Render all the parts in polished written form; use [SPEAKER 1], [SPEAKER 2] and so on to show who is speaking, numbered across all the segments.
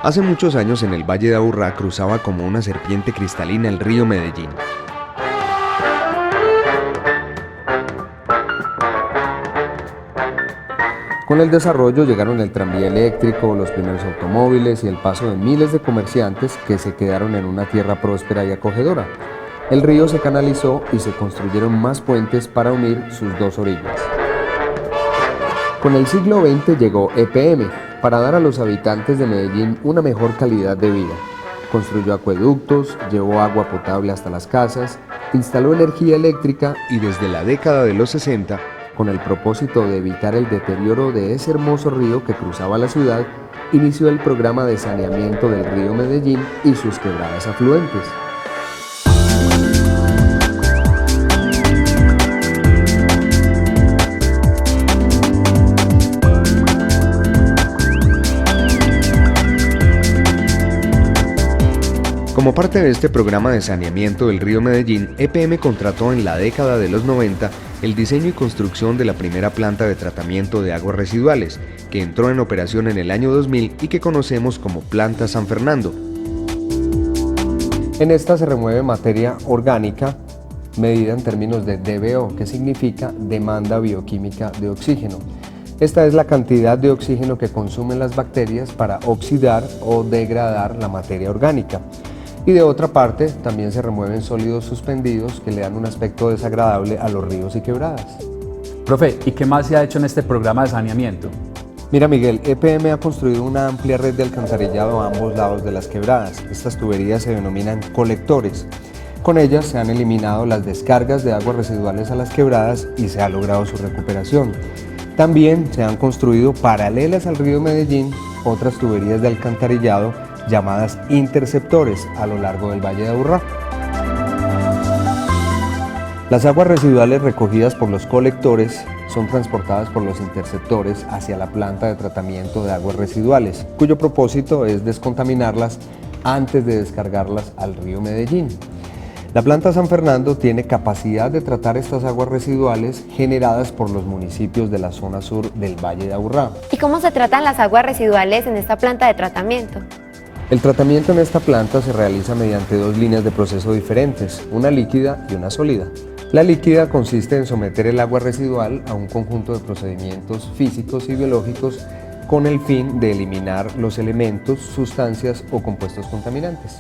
[SPEAKER 1] Hace muchos años en el Valle de Aburrá cruzaba como una serpiente cristalina el río Medellín. Con el desarrollo llegaron el tranvía eléctrico, los primeros automóviles y el paso de miles de comerciantes que se quedaron en una tierra próspera y acogedora. El río se canalizó y se construyeron más puentes para unir sus dos orillas. Con el siglo XX llegó EPM para dar a los habitantes de Medellín una mejor calidad de vida. Construyó acueductos, llevó agua potable hasta las casas, instaló energía eléctrica y desde la década de los 60, con el propósito de evitar el deterioro de ese hermoso río que cruzaba la ciudad, inició el programa de saneamiento del río Medellín y sus quebradas afluentes. Como parte de este programa de saneamiento del río Medellín, EPM contrató en la década de los 90 el diseño y construcción de la primera planta de tratamiento de aguas residuales, que entró en operación en el año 2000 y que conocemos como Planta San Fernando. En esta se remueve materia orgánica, medida en términos de DBO, que significa demanda bioquímica de oxígeno. Esta es la cantidad de oxígeno que consumen las bacterias para oxidar o degradar la materia orgánica. Y de otra parte, también se remueven sólidos suspendidos que le dan un aspecto desagradable a los ríos y quebradas.
[SPEAKER 2] Profe, ¿y qué más se ha hecho en este programa de saneamiento?
[SPEAKER 1] Mira, Miguel, EPM ha construido una amplia red de alcantarillado a ambos lados de las quebradas. Estas tuberías se denominan colectores. Con ellas se han eliminado las descargas de aguas residuales a las quebradas y se ha logrado su recuperación. También se han construido paralelas al río Medellín otras tuberías de alcantarillado llamadas interceptores a lo largo del Valle de Aburrá. Las aguas residuales recogidas por los colectores son transportadas por los interceptores hacia la planta de tratamiento de aguas residuales, cuyo propósito es descontaminarlas antes de descargarlas al río Medellín. La planta San Fernando tiene capacidad de tratar estas aguas residuales generadas por los municipios de la zona sur del Valle de Aburrá.
[SPEAKER 3] ¿Y cómo se tratan las aguas residuales en esta planta de tratamiento?
[SPEAKER 1] El tratamiento en esta planta se realiza mediante dos líneas de proceso diferentes, una líquida y una sólida. La líquida consiste en someter el agua residual a un conjunto de procedimientos físicos y biológicos con el fin de eliminar los elementos, sustancias o compuestos contaminantes.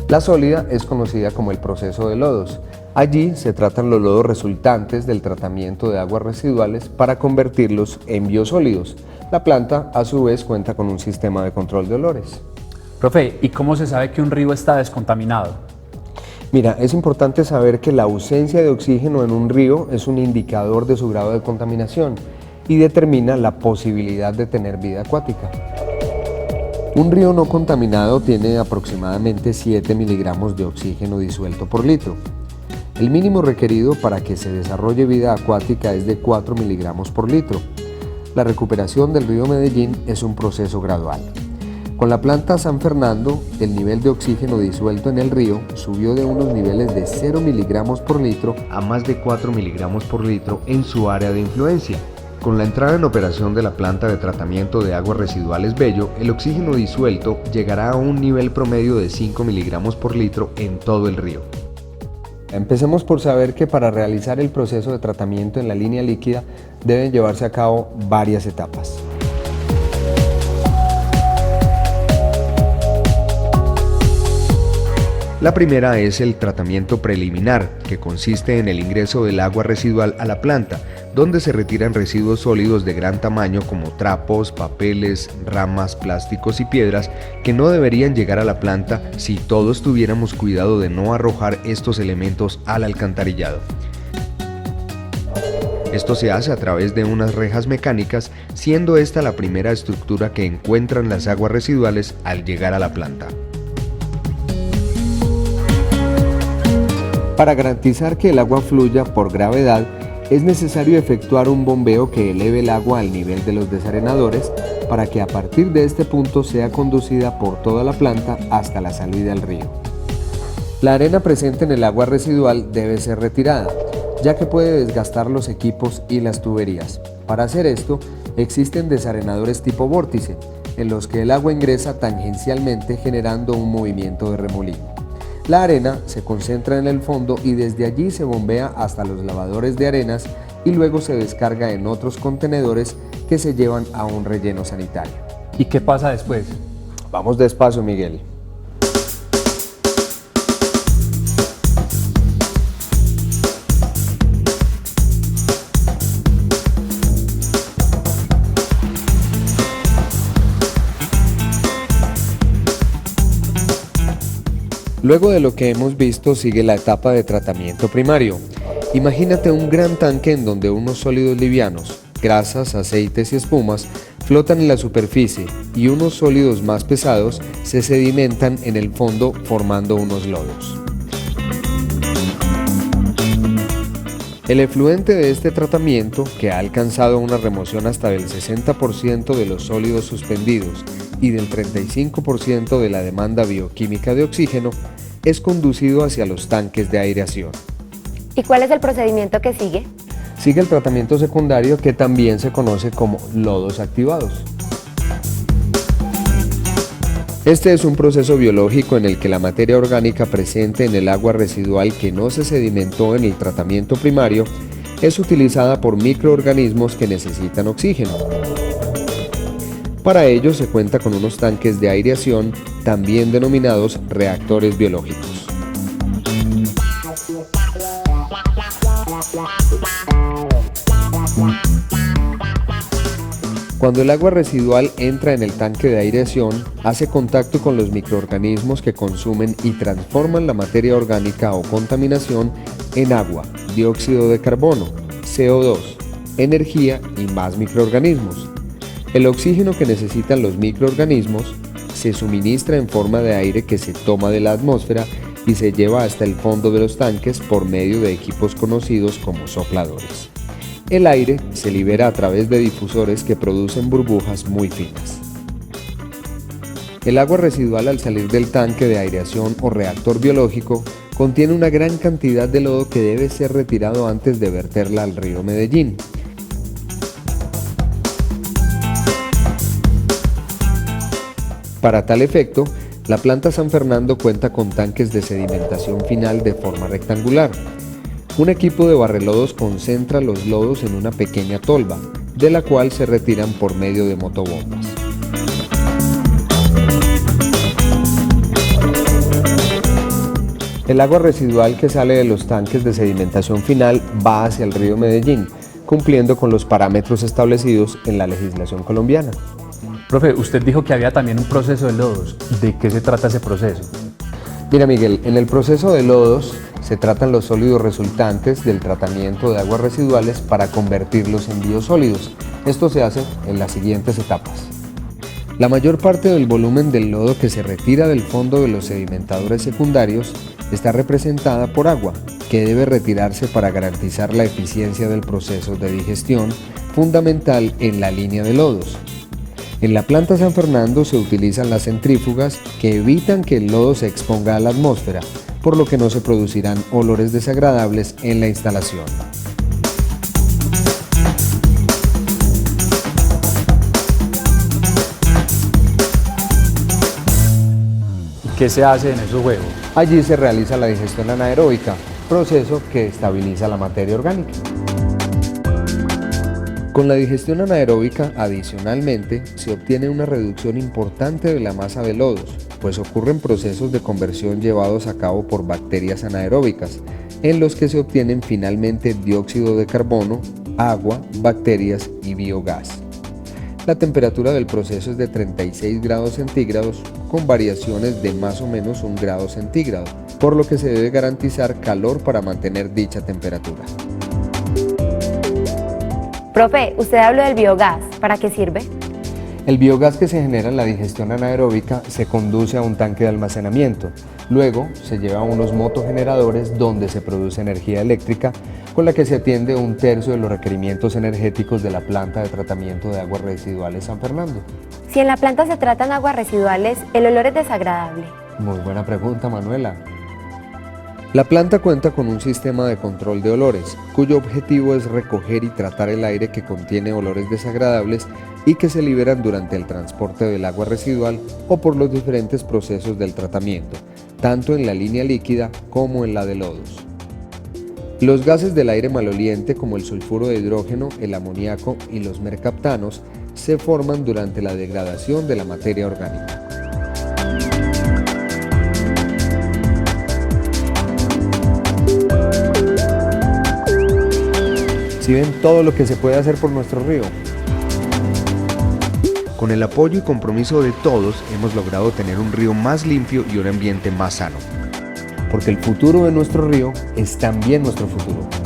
[SPEAKER 1] La sólida es conocida como el proceso de lodos. Allí se tratan los lodos resultantes del tratamiento de aguas residuales para convertirlos en biosólidos. La planta, a su vez, cuenta con un sistema de control de olores.
[SPEAKER 2] Profe, ¿y cómo se sabe que un río está descontaminado?
[SPEAKER 1] Mira, es importante saber que la ausencia de oxígeno en un río es un indicador de su grado de contaminación y determina la posibilidad de tener vida acuática. Un río no contaminado tiene aproximadamente 7 miligramos de oxígeno disuelto por litro. El mínimo requerido para que se desarrolle vida acuática es de 4 miligramos por litro. La recuperación del río Medellín es un proceso gradual. Con la planta San Fernando, el nivel de oxígeno disuelto en el río subió de unos niveles de 0 miligramos por litro a más de 4 miligramos por litro en su área de influencia. Con la entrada en operación de la planta de tratamiento de aguas residuales Bello, el oxígeno disuelto llegará a un nivel promedio de 5 miligramos por litro en todo el río. Empecemos por saber que para realizar el proceso de tratamiento en la línea líquida deben llevarse a cabo varias etapas. La primera es el tratamiento preliminar, que consiste en el ingreso del agua residual a la planta, donde se retiran residuos sólidos de gran tamaño como trapos, papeles, ramas, plásticos y piedras que no deberían llegar a la planta si todos tuviéramos cuidado de no arrojar estos elementos al alcantarillado. Esto se hace a través de unas rejas mecánicas, siendo esta la primera estructura que encuentran las aguas residuales al llegar a la planta. Para garantizar que el agua fluya por gravedad, es necesario efectuar un bombeo que eleve el agua al nivel de los desarenadores para que a partir de este punto sea conducida por toda la planta hasta la salida al río. La arena presente en el agua residual debe ser retirada. ya que puede desgastar los equipos y las tuberías. Para hacer esto, existen desarenadores tipo vórtice, en los que el agua ingresa tangencialmente generando un movimiento de remolino. La arena se concentra en el fondo y desde allí se bombea hasta los lavadores de arenas y luego se descarga en otros contenedores que se llevan a un relleno sanitario.
[SPEAKER 2] ¿Y qué pasa después?
[SPEAKER 1] Vamos despacio, Miguel. Luego de lo que hemos visto sigue la etapa de tratamiento primario. Imagínate un gran tanque en donde unos sólidos livianos, grasas, aceites y espumas flotan en la superficie y unos sólidos más pesados se sedimentan en el fondo formando unos lodos. El efluente de este tratamiento, que ha alcanzado una remoción hasta del 60% de los sólidos suspendidos y del 35% de la demanda bioquímica de oxígeno, es conducido hacia los tanques de aireación.
[SPEAKER 3] ¿Y cuál es el procedimiento que sigue?
[SPEAKER 1] Sigue el tratamiento secundario, que también se conoce como lodos activados. Este es un proceso biológico en el que la materia orgánica presente en el agua residual que no se sedimentó en el tratamiento primario es utilizada por microorganismos que necesitan oxígeno. Para ello se cuenta con unos tanques de aireación, también denominados reactores biológicos. Cuando el agua residual entra en el tanque de aireación, hace contacto con los microorganismos que consumen y transforman la materia orgánica o contaminación en agua, dióxido de carbono, CO2, energía y más microorganismos. El oxígeno que necesitan los microorganismos se suministra en forma de aire que se toma de la atmósfera y se lleva hasta el fondo de los tanques por medio de equipos conocidos como sopladores. El aire se libera a través de difusores que producen burbujas muy finas. El agua residual al salir del tanque de aireación o reactor biológico contiene una gran cantidad de lodo que debe ser retirado antes de verterla al río Medellín. Para tal efecto, la planta San Fernando cuenta con tanques de sedimentación final de forma rectangular. Un equipo de barrelodos concentra los lodos en una pequeña tolva, de la cual se retiran por medio de motobombas. El agua residual que sale de los tanques de sedimentación final va hacia el río Medellín, cumpliendo con los parámetros establecidos en la legislación colombiana.
[SPEAKER 2] Profe, usted dijo que había también un proceso de lodos. ¿De qué se trata ese proceso?
[SPEAKER 1] Mira, Miguel, en el proceso de lodos se tratan los sólidos resultantes del tratamiento de aguas residuales para convertirlos en biosólidos. Esto se hace en las siguientes etapas. La mayor parte del volumen del lodo que se retira del fondo de los sedimentadores secundarios está representada por agua, que debe retirarse para garantizar la eficiencia del proceso de digestión, fundamental en la línea de lodos. En la planta San Fernando se utilizan las centrífugas que evitan que el lodo se exponga a la atmósfera, por lo que no se producirán olores desagradables en la instalación.
[SPEAKER 2] ¿Qué se hace en esos huevos?
[SPEAKER 1] Allí se realiza la digestión anaeróbica, proceso que estabiliza la materia orgánica. Con la digestión anaeróbica, adicionalmente, se obtiene una reducción importante de la masa de lodos, pues ocurren procesos de conversión llevados a cabo por bacterias anaeróbicas, en los que se obtienen finalmente dióxido de carbono, agua, bacterias y biogás. La temperatura del proceso es de 36 grados centígrados, con variaciones de más o menos 1 grado centígrado, por lo que se debe garantizar calor para mantener dicha temperatura.
[SPEAKER 3] Profe, usted habló del biogás. ¿Para qué sirve?
[SPEAKER 1] El biogás que se genera en la digestión anaeróbica se conduce a un tanque de almacenamiento. Luego se lleva a unos motogeneradores donde se produce energía eléctrica con la que se atiende 1/3 de los requerimientos energéticos de la planta de tratamiento de aguas residuales San Fernando.
[SPEAKER 3] Si en la planta se tratan aguas residuales, ¿el olor es desagradable?
[SPEAKER 1] Muy buena pregunta, Manuela. La planta cuenta con un sistema de control de olores, cuyo objetivo es recoger y tratar el aire que contiene olores desagradables y que se liberan durante el transporte del agua residual o por los diferentes procesos del tratamiento, tanto en la línea líquida como en la de lodos. Los gases del aire maloliente como el sulfuro de hidrógeno, el amoníaco y los mercaptanos se forman durante la degradación de la materia orgánica. ¿Sí ven todo lo que se puede hacer por nuestro río? Con el apoyo y compromiso de todos hemos logrado tener un río más limpio y un ambiente más sano. Porque el futuro de nuestro río es también nuestro futuro.